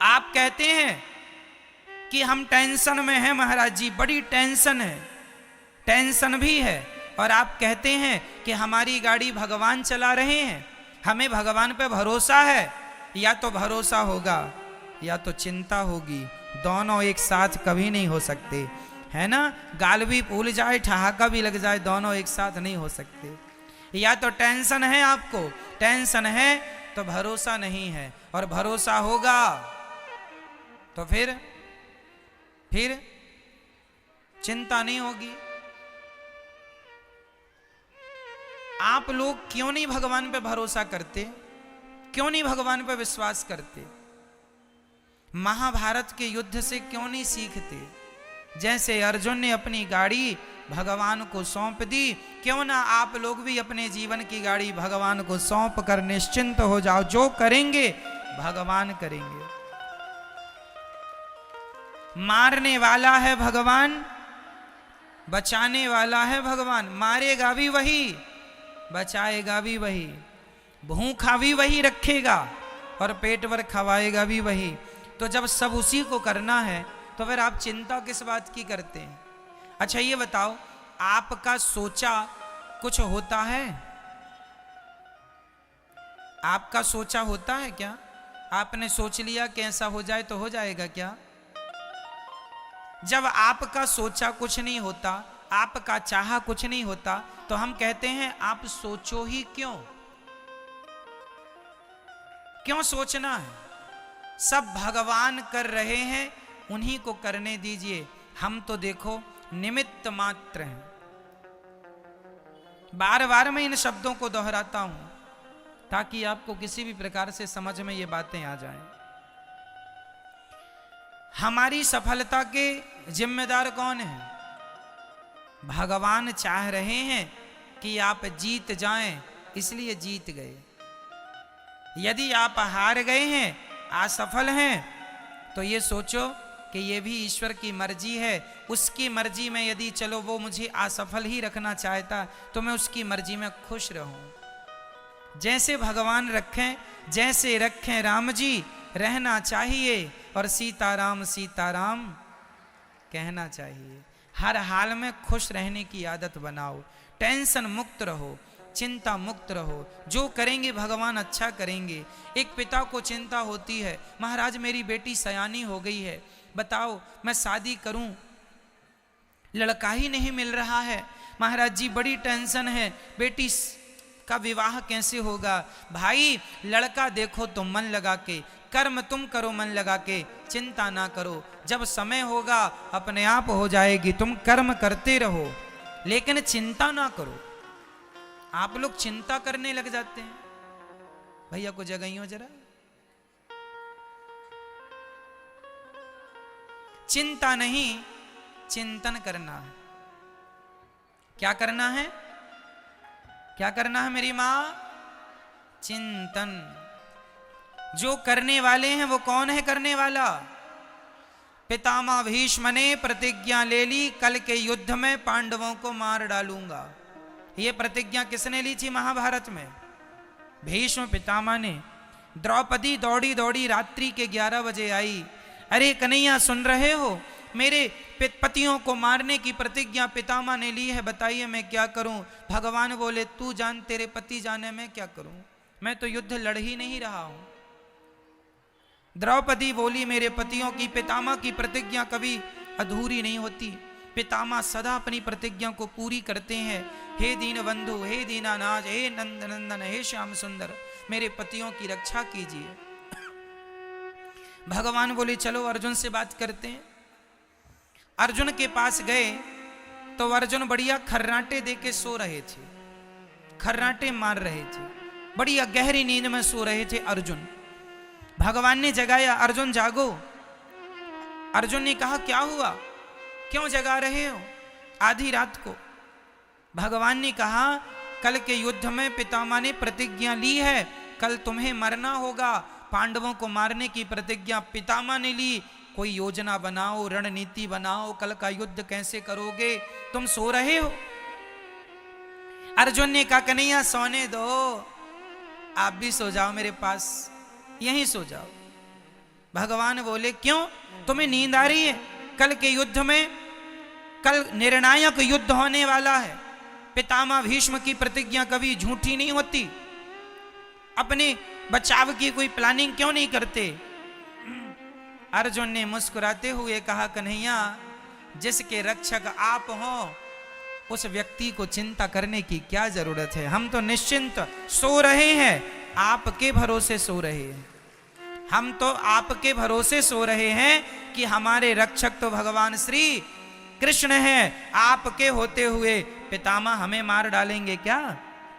आप कहते हैं कि हम टेंशन में हैं महाराज जी, बड़ी टेंशन है, टेंशन भी है, और आप कहते हैं कि हमारी गाड़ी भगवान चला रहे हैं, हमें भगवान पे भरोसा है। या तो भरोसा होगा या तो चिंता होगी, दोनों एक साथ कभी नहीं हो सकते, है ना। गाल भी फूल जाए, ठहाका भी लग जाए, दोनों एक साथ नहीं हो सकते। या तो टेंशन है, आपको टेंशन है तो भरोसा नहीं है, और भरोसा होगा तो फिर चिंता नहीं होगी। आप लोग क्यों नहीं भगवान पे भरोसा करते, क्यों नहीं भगवान पे विश्वास करते? महाभारत के युद्ध से क्यों नहीं सीखते? जैसे अर्जुन ने अपनी गाड़ी भगवान को सौंप दी, क्यों ना आप लोग भी अपने जीवन की गाड़ी भगवान को सौंप कर निश्चिंत हो जाओ, जो करेंगे भगवान करेंगे। मारने वाला है भगवान, बचाने वाला है भगवान, मारेगा भी वही, बचाएगा भी वही, भूखा भी वही रखेगा और पेट भर खवाएगा भी वही। तो जब सब उसी को करना है तो फिर आप चिंता किस बात की करते हैं? अच्छा ये बताओ, आपका सोचा कुछ होता है? आपका सोचा होता है क्या? आपने सोच लिया कि ऐसा हो जाए तो हो जाएगा क्या? जब आपका सोचा कुछ नहीं होता, आपका चाहा कुछ नहीं होता, तो हम कहते हैं आप सोचो ही क्यों? क्यों सोचना है? सब भगवान कर रहे हैं, उन्हीं को करने दीजिए, हम तो देखो निमित्त मात्र हैं। बार बार मैं इन शब्दों को दोहराता हूं ताकि आपको किसी भी प्रकार से समझ में ये बातें आ जाएं। हमारी सफलता के जिम्मेदार कौन है? भगवान चाह रहे हैं कि आप जीत जाएं, इसलिए जीत गए। यदि आप हार गए हैं, असफल हैं, तो ये सोचो कि ये भी ईश्वर की मर्जी है। उसकी मर्जी में यदि चलो वो मुझे असफल ही रखना चाहता तो मैं उसकी मर्जी में खुश रहूं। जैसे भगवान रखें, जैसे रखें राम जी, रहना चाहिए, और सीताराम सीताराम कहना चाहिए। हर हाल में खुश रहने की आदत बनाओ, टेंशन मुक्त रहो, चिंता मुक्त रहो, जो करेंगे भगवान अच्छा करेंगे। एक पिता को चिंता होती है, महाराज मेरी बेटी सयानी हो गई है, बताओ मैं शादी करूं, लड़का ही नहीं मिल रहा है, महाराज जी बड़ी टेंशन है, बेटी का विवाह कैसे होगा? भाई लड़का देखो तो मन लगा के, कर्म तुम करो मन लगा के, चिंता ना करो, जब समय होगा अपने आप हो जाएगी, तुम कर्म करते रहो लेकिन चिंता ना करो। आप लोग चिंता करने लग जाते हैं। भैया को जगाइयो जरा। चिंता नहीं, चिंतन करना है। क्या करना है? क्या करना है मेरी मां? चिंतन। जो करने वाले हैं वो कौन है करने वाला? पितामह भीष्म ने प्रतिज्ञा ले ली, कल के युद्ध में पांडवों को मार डालूंगा। ये प्रतिज्ञा किसने ली थी महाभारत में? भीष्म पितामह ने। द्रौपदी दौड़ी दौड़ी रात्रि के 11 बजे आई, अरे कन्हैया सुन रहे हो, मेरे पतियों को मारने की प्रतिज्ञा पितामह ने ली है, बताइए मैं क्या करूं? भगवान बोले तू जान, तेरे पति जाने मैं क्या करूं, मैं तो युद्ध लड़ ही नहीं रहा हूं। द्रौपदी बोली मेरे पतियों की, पितामह की प्रतिज्ञा कभी अधूरी नहीं होती, पितामह सदा अपनी प्रतिज्ञा को पूरी करते हैं। हे दीन बंधु, हे दीनानाथ, हे नंद नंदन, हे श्याम सुंदर, मेरे पतियों की रक्षा कीजिए। भगवान बोले चलो अर्जुन से बात करते हैं। अर्जुन के पास गए तो अर्जुन बढ़िया खर्राटे दे के सो रहे थे, खर्राटे मार रहे थे, बढ़िया गहरी नींद में सो रहे थे अर्जुन। भगवान ने जगाया, अर्जुन जागो। अर्जुन ने कहा क्या हुआ, क्यों जगा रहे हो आधी रात को? भगवान ने कहा कल के युद्ध में पितामह ने प्रतिज्ञा ली है, कल तुम्हें मरना होगा, पांडवों को मारने की प्रतिज्ञा पितामह ने ली, कोई योजना बनाओ, रणनीति बनाओ, कल का युद्ध कैसे करोगे? तुम सो रहे हो। अर्जुन ने कहा कन्हैया सोने दो, आप भी सो जाओ मेरे पास, यहीं सो जाओ। भगवान बोले क्यों, तुम्हें नींद आ रही है? कल के युद्ध में, कल निर्णायक युद्ध होने वाला है। पितामह भीष्म की प्रतिज्ञा कभी झूठी नहीं होती। अपने बचाव की कोई प्लानिंग क्यों नहीं करते? अर्जुन ने मुस्कुराते हुए कहा, कन्हैया, जिसके रक्षक आप हो उस व्यक्ति को चिंता करने की क्या जरूरत है? हम तो निश्चिंत सो रहे हैं, आपके भरोसे सो रहे हैं। हम तो आपके भरोसे सो रहे हैं कि हमारे रक्षक तो भगवान श्री कृष्ण हैं। आपके होते हुए पितामह हमें मार डालेंगे क्या?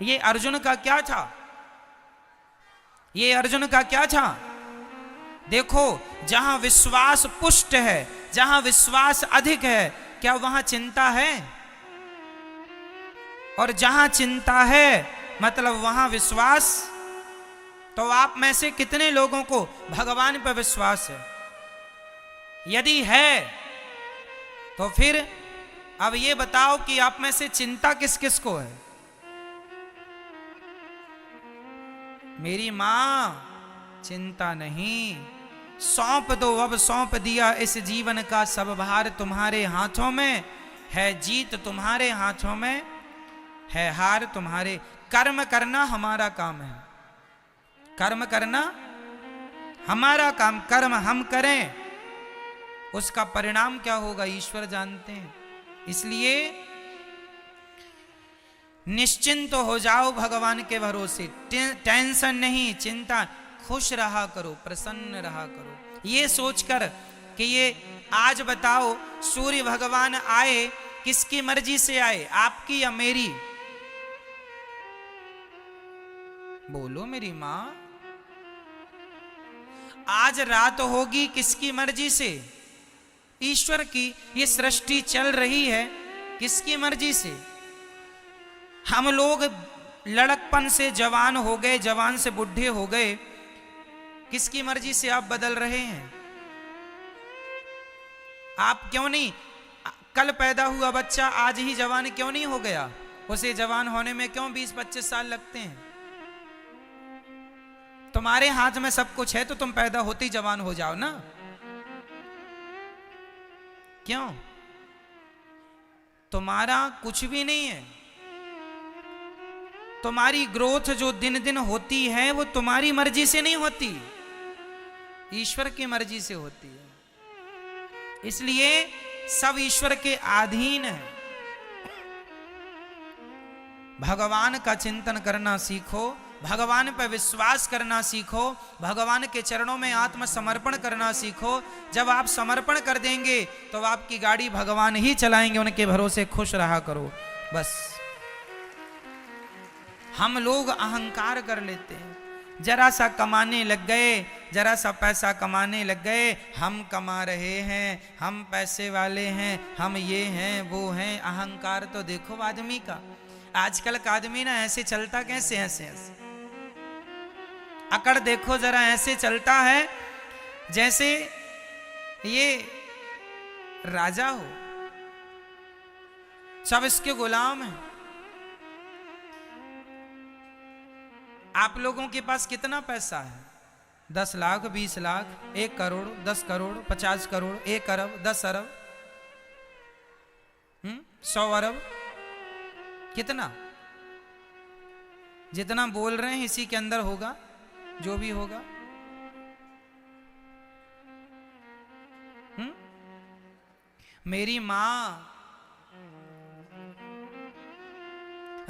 ये अर्जुन का क्या था? ये अर्जुन का क्या था? देखो, जहां विश्वास पुष्ट है, जहां विश्वास अधिक है, क्या वहां चिंता है? और जहां चिंता है मतलब वहां विश्वास। तो आप में से कितने लोगों को भगवान पर विश्वास है? यदि है तो फिर अब ये बताओ कि आप में से चिंता किस किस को है? मेरी मां, चिंता नहीं, सौंप दो, अब सौंप दिया इस जीवन का सब भार तुम्हारे हाथों में है। जीत तुम्हारे हाथों में है, हार तुम्हारे। कर्म करना हमारा काम है, कर्म करना हमारा काम। कर्म हम करें, उसका परिणाम क्या होगा ईश्वर जानते हैं। इसलिए निश्चिंत हो जाओ भगवान के भरोसे। टेंशन नहीं, चिंता, खुश रहा करो, प्रसन्न रहा करो। ये सोचकर कि ये आज बताओ सूर्य भगवान आए, किसकी मर्जी से आए, आपकी या मेरी? बोलो मेरी मां। आज रात होगी किसकी मर्जी से? ईश्वर की। ये सृष्टि चल रही है किसकी मर्जी से? हम लोग लड़कपन से जवान हो गए, जवान से बुढ़े हो गए, किसकी मर्जी से आप बदल रहे हैं? आप क्यों नहीं, कल पैदा हुआ बच्चा आज ही जवान क्यों नहीं हो गया? उसे जवान होने में क्यों 20-25 साल लगते हैं? तुम्हारे हाथ में सब कुछ है तो तुम पैदा होते ही जवान हो जाओ ना। क्यों? तुम्हारा कुछ भी नहीं है। तुम्हारी ग्रोथ जो दिन दिन होती है वो तुम्हारी मर्जी से नहीं होती, ईश्वर की मर्जी से होती है। इसलिए सब ईश्वर के अधीन है। भगवान का चिंतन करना सीखो, भगवान पर विश्वास करना सीखो, भगवान के चरणों में आत्मसमर्पण करना सीखो। जब आप समर्पण कर देंगे तो आपकी गाड़ी भगवान ही चलाएंगे, उनके भरोसे खुश रहा करो बस। हम लोग अहंकार कर लेते हैं, जरा सा कमाने लग गए, जरा सा पैसा कमाने लग गए, हम कमा रहे हैं, हम पैसे वाले हैं, हम ये हैं वो हैं। अहंकार तो देखो आदमी का, आजकल का आदमी ना ऐसे चलता कैसे, ऐसे ऐसे अकड़ देखो जरा, ऐसे चलता है जैसे ये राजा हो, सब इसके गुलाम हैं। आप लोगों के पास कितना पैसा है? 10 लाख, 20 लाख, 1 करोड़, 10 करोड़, 50 करोड़, 1 अरब, 10 अरब, 100 अरब, कितना? जितना बोल रहे हैं इसी के अंदर होगा जो भी होगा। मेरी मां,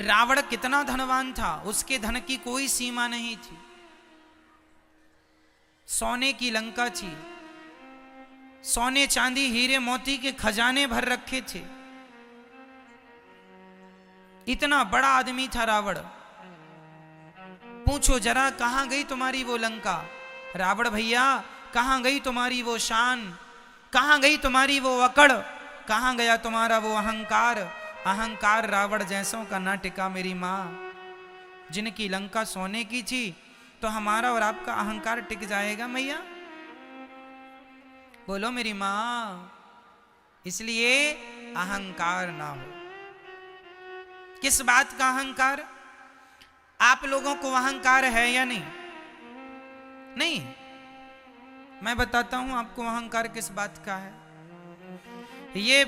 रावण कितना धनवान था, उसके धन की कोई सीमा नहीं थी। सोने की लंका थी, सोने चांदी हीरे मोती के खजाने भर रखे थे। इतना बड़ा आदमी था रावण। पूछो जरा कहां गई तुम्हारी वो लंका? रावण भैया कहां गई तुम्हारी वो शान? कहां गई तुम्हारी वो अकड़? कहां गया तुम्हारा वो अहंकार? अहंकार रावण जैसों का ना टिका मेरी मां। जिनकी लंका सोने की थी तो हमारा और आपका अहंकार टिक जाएगा मैया? बोलो मेरी मां। इसलिए अहंकार ना हो। किस बात का अहंकार? आप लोगों को अहंकार है या नहीं? नहीं। मैं बताता हूं आपको अहंकार किस बात का है। ये